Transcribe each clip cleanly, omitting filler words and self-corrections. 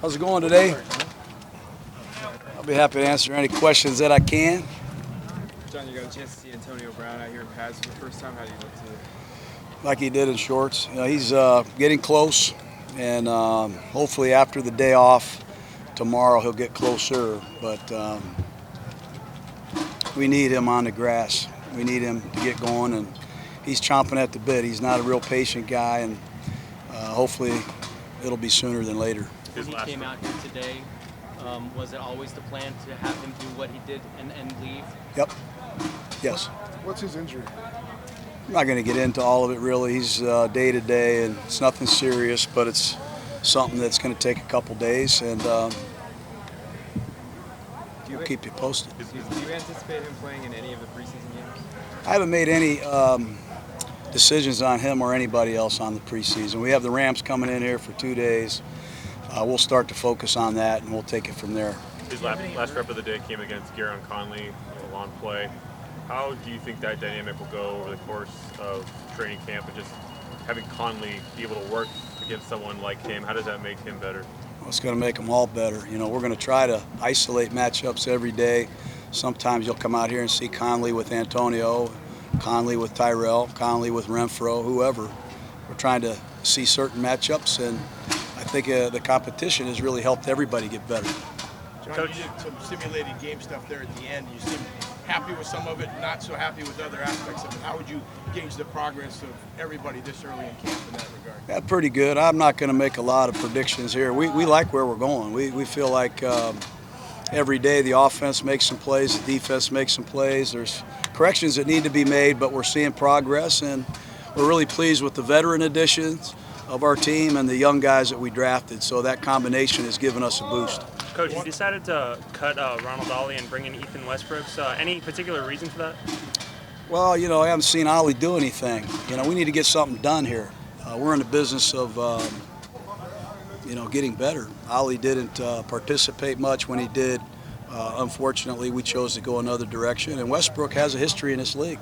How's it going today? I'll be happy to answer any questions that I can. Jon, you got a chance to see Antonio Brown out here in pads for the first time. How do you look to it? Like he did in shorts. He's getting close, and hopefully after the day off tomorrow he'll get closer. But we need him on the grass. We need him to get going, and he's chomping at the bit. He's not a real patient guy, and hopefully it'll be sooner than later. When he came out here today, was it always the plan to have him do what he did and leave? Yep. Yes. What's his injury? I'm not going to get into all of it really. He's day to day, and it's nothing serious, but it's something that's going to take a couple days, and we'll keep you posted. Do you anticipate him playing in any of the preseason games? I haven't made any decisions on him or anybody else on the preseason. We have the Rams coming in here for 2 days. We'll start to focus on that, and we'll take it from there. His last rep of the day came against Garron Conley, a long play. How do you think that dynamic will go over the course of training camp, and just having Conley be able to work against someone like him? How does that make him better? Well, it's going to make them all better. We're going to try to isolate matchups every day. Sometimes you'll come out here and see Conley with Antonio, Conley with Tyrell, Conley with Renfro, whoever. We're trying to see certain matchups, and I think the competition has really helped everybody get better. Jon, you did some simulated game stuff there at the end. You seem happy with some of it, not so happy with other aspects of it. How would you gauge the progress of everybody this early in camp in that regard? Yeah, pretty good. I'm not going to make a lot of predictions here. We like where we're going. We feel like every day the offense makes some plays, the defense makes some plays. There's corrections that need to be made, but we're seeing progress, and we're really pleased with the veteran additions of our team and the young guys that we drafted. So that combination has given us a boost. Coach, you decided to cut Ronald Ollie and bring in Ethan Westbrooks. Any particular reason for that? Well, I haven't seen Ollie do anything. We need to get something done here. We're in the business of, getting better. Ollie didn't participate much when he did. Unfortunately, we chose to go another direction. And Westbrook has a history in this league.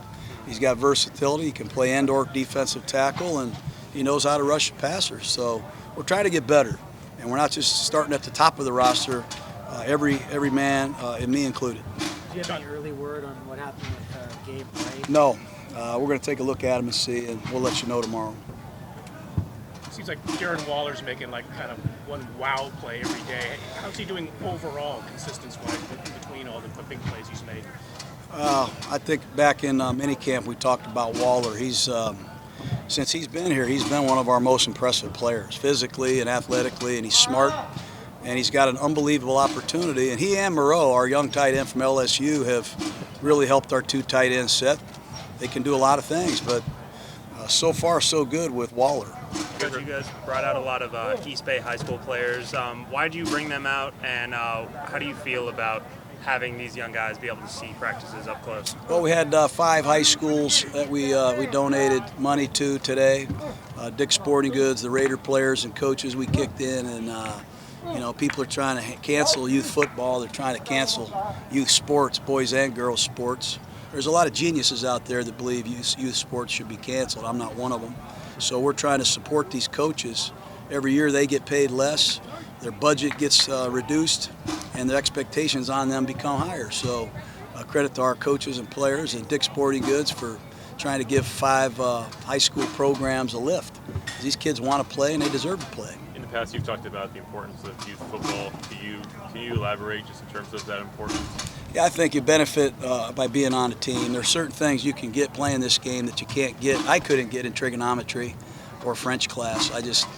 He's got versatility. He can play and/or defensive tackle, and he knows how to rush passers. So we're trying to get better. And we're not just starting at the top of the roster, every man, and me included. Do you have any early word on what happened with Gabe Wright? No. We're going to take a look at him and see, and we'll let you know tomorrow. Seems like Darren Waller's making kind of one wow play every day. How's he doing overall, consistency-wise, between all the big plays he's made? I think back in minicamp we talked about Waller. Since he's been here, he's been one of our most impressive players, physically and athletically, and he's smart, and he's got an unbelievable opportunity. And he and Moreau, our young tight end from LSU, have really helped our two tight end set. They can do a lot of things, but so far so good with Waller. Coach, you guys brought out a lot of East Bay high school players. Why did you bring them out, and how do you feel about having these young guys be able to see practices up close? Well, we had 5 high schools that we donated money to today. Dick's Sporting Goods, the Raider players and coaches we kicked in, and people are trying to cancel youth football. They're trying to cancel youth sports, boys and girls sports. There's a lot of geniuses out there that believe youth sports should be canceled. I'm not one of them. So we're trying to support these coaches. Every year they get paid less, their budget gets reduced, and the expectations on them become higher. So credit to our coaches and players and Dick's Sporting Goods for trying to give 5 high school programs a lift. These kids want to play and they deserve to play. In the past, you've talked about the importance of youth football. Can you elaborate just in terms of that importance? Yeah, I think you benefit by being on a team. There are certain things you can get playing this game that you can't get. I couldn't get in trigonometry or French class. I just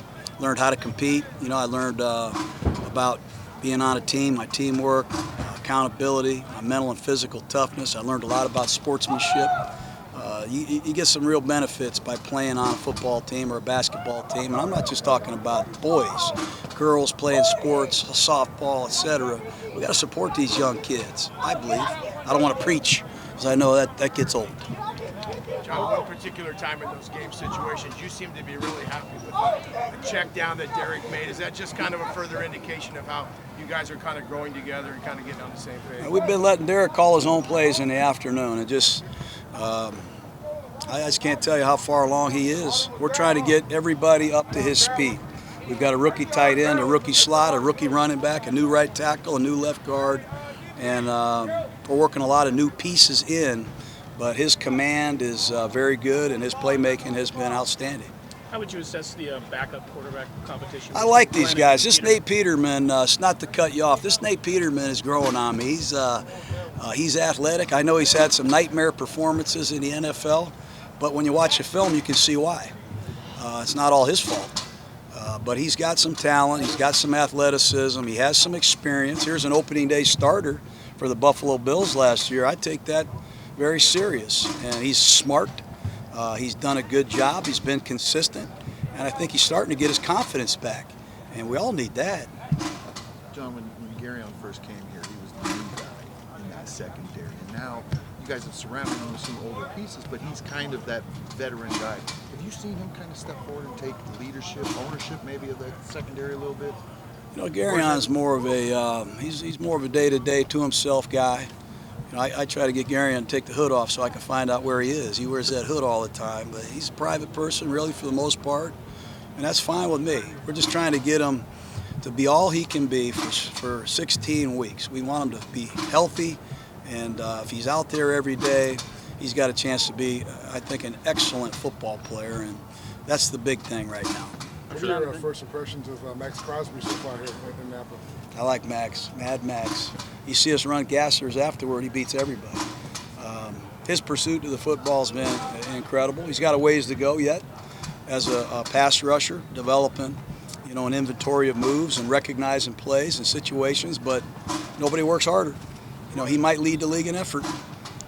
learned how to compete. I learned about being on a team, my teamwork, accountability, my mental and physical toughness. I learned a lot about sportsmanship. You get some real benefits by playing on a football team or a basketball team. And I'm not just talking about boys, girls playing sports, softball, etc. We got to support these young kids, I believe. I don't want to preach because I know that gets old. Jon, one particular time in those game situations, you seem to be really happy with the check down that Derek made. Is that just kind of a further indication of how you guys are kind of growing together and kind of getting on the same page? We've been letting Derek call his own plays in the afternoon. And I just can't tell you how far along he is. We're trying to get everybody up to his speed. We've got a rookie tight end, a rookie slot, a rookie running back, a new right tackle, a new left guard, and we're working a lot of new pieces in. But his command is very good, and his playmaking has been outstanding. How would you assess the backup quarterback competition? I like these Glenn guys. and This Peter? Nate Peterman, it's not to cut you off. This Nate Peterman is growing on me. He's athletic. I know he's had some nightmare performances in the NFL, but when you watch the film, you can see why. It's not all his fault. But he's got some talent. He's got some athleticism. He has some experience. Here's an opening day starter for the Buffalo Bills last year. I take that very serious. And he's smart. He's done a good job. He's been consistent. And I think he's starting to get his confidence back. And we all need that. John, when Garyon first came here, he was the new guy in that secondary. And now you guys have surrounded him with some older pieces, but he's kind of that veteran guy. Have you seen him kind of step forward and take leadership, ownership maybe of the secondary a little bit? You know, Garyon's more of a he's more of a day-to-day to himself guy. You know, I try to get Garyon to take the hood off so I can find out where he is. He wears that hood all the time, but he's a private person really for the most part, and that's fine with me. We're just trying to get him to be all he can be for 16 weeks. We want him to be healthy, and if he's out there every day, he's got a chance to be, I think, an excellent football player, and that's the big thing right now. What are your first impressions of Max Crosby so far here in Napa? I like Max, Mad Max. You see us run gassers afterward, he beats everybody. His pursuit of the football has been incredible. He's got a ways to go yet as a pass rusher, developing, you know, an inventory of moves and recognizing plays and situations, but nobody works harder. You know, he might lead the league in effort,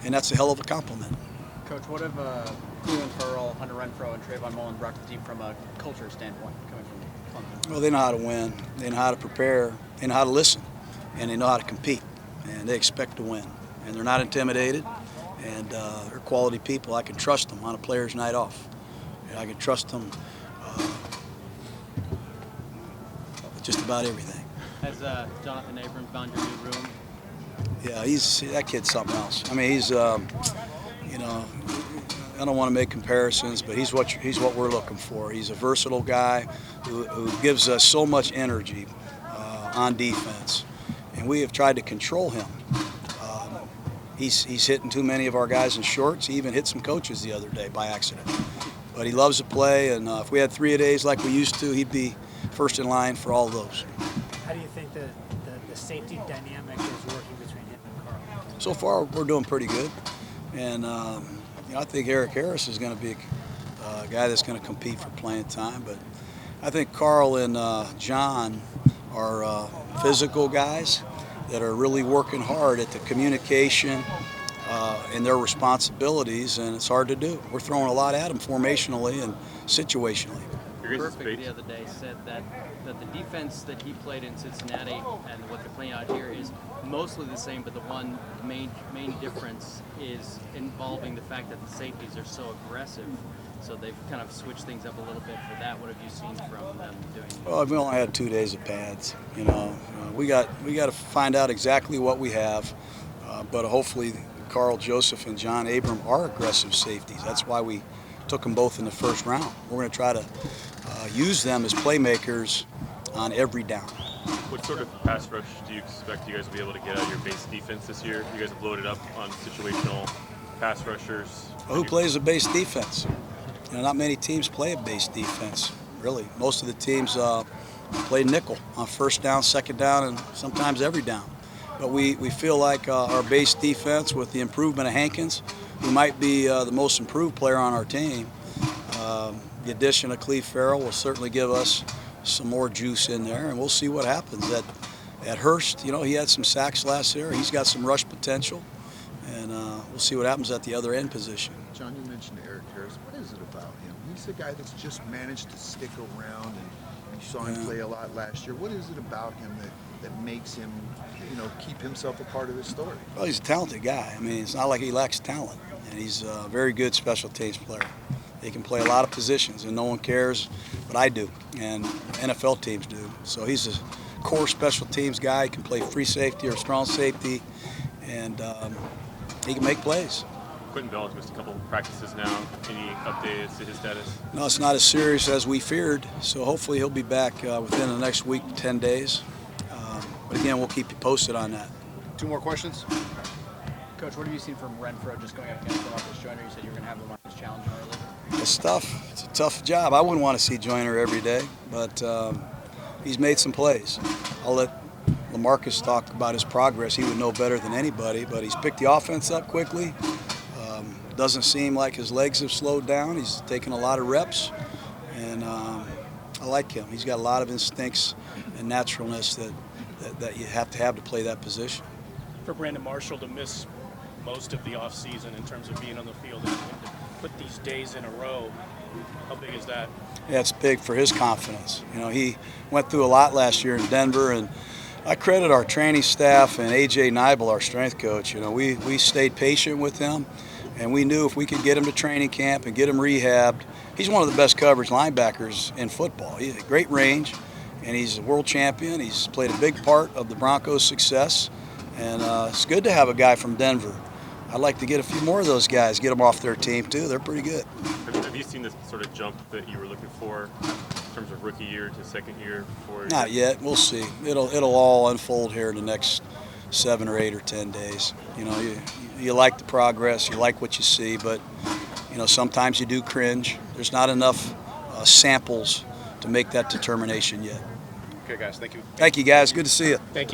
and that's a hell of a compliment. Coach, what have Cleveland Pearl, Hunter Renfrow, and Trayvon Mullen brought to the team from a culture standpoint coming from Clemson? Well, they know how to win. They know how to prepare. They know how to listen, and they know how to compete, and they expect to win. And they're not intimidated, and they're quality people. I can trust them on a player's night off. And I can trust them with just about everything. Has Jonathan Abrams found your new room? Yeah, that kid's something else. I mean, he's, you know, I don't want to make comparisons, but he's what we're looking for. He's a versatile guy who gives us so much energy on defense, and we have tried to control him. He's hitting too many of our guys in shorts. He even hit some coaches the other day by accident. But he loves to play, and if we had 3-a-days like we used to, he'd be first in line for all those. How do you think the safety dynamic is working between him and Carr? So far, we're doing pretty good, and you know, I think Eric Harris is going to be a guy that's going to compete for playing time. But I think Carl and Jon are physical guys that are really working hard at the communication and their responsibilities, and it's hard to do. We're throwing a lot at them formationally and situationally. Perfect the other day said that the defense that he played in Cincinnati and what they're playing out here is mostly the same, but the one main difference is involving the fact that the safeties are so aggressive. So they've kind of switched things up a little bit for that. What have you seen from them doing? Well, we only had 2 days of pads. You know, we got to find out exactly what we have, but hopefully Carl Joseph and John Abram are aggressive safeties. That's why we took them both in the first round. We're going to try to use them as playmakers on every down. What sort of pass rush do you expect you guys will be able to get out of your base defense this year? You guys have loaded up on situational pass rushers. Well, who plays a base defense? You know, not many teams play a base defense, really. Most of the teams play nickel on first down, second down, and sometimes every down. But we feel like our base defense, with the improvement of Hankins, who might be the most improved player on our team, the addition of Cleve Farrell will certainly give us some more juice in there, and we'll see what happens. At Hurst, you know, he had some sacks last year. He's got some rush potential, and we'll see what happens at the other end position. John, you mentioned Eric Harris. What is it about him? He's a guy that's just managed to stick around, and you saw him play a lot last year. What is it about him that makes him, you know, keep himself a part of this story? Well, he's a talented guy. I mean, it's not like he lacks talent, and he's a very good special teams player. He can play a lot of positions, and no one cares, but I do, and NFL teams do. So he's a core special teams guy. He can play free safety or strong safety, and he can make plays. Quentin Bell's missed a couple of practices now. Any updates to his status? No, it's not as serious as we feared, so hopefully he'll be back within the next week, 10 days. But again, we'll keep you posted on that. 2 more questions. Coach, what have you seen from Renfro just going up against Marcus Joyner? You said you were going to have the Marcus challenge early. It's tough. It's a tough job. I wouldn't want to see Joyner every day, but he's made some plays. I'll let LaMarcus talk about his progress. He would know better than anybody, but he's picked the offense up quickly. Doesn't seem like his legs have slowed down. He's taken a lot of reps, and I like him. He's got a lot of instincts and naturalness that you have to play that position. For Brandon Marshall to miss most of the offseason in terms of being on the field and to put these days in a row, how big is that? Yeah, it's big for his confidence. You know, he went through a lot last year in Denver, and I credit our training staff and A.J. Nibel, our strength coach. You know, we stayed patient with him, and we knew if we could get him to training camp and get him rehabbed. He's one of the best coverage linebackers in football. He has great range, and he's a world champion. He's played a big part of the Broncos' success, and it's good to have a guy from Denver. I'd like to get a few more of those guys, get them off their team too. They're pretty good. Have you seen this sort of jump that you were looking for in terms of rookie year to second year? Not yet. We'll see. It'll all unfold here in the next 7 or 8 or 10 days. You know, you like the progress, you like what you see, but you know sometimes you do cringe. There's not enough samples to make that determination yet. Okay, guys. Thank you. Thank you, guys. Good to see you. Thank you.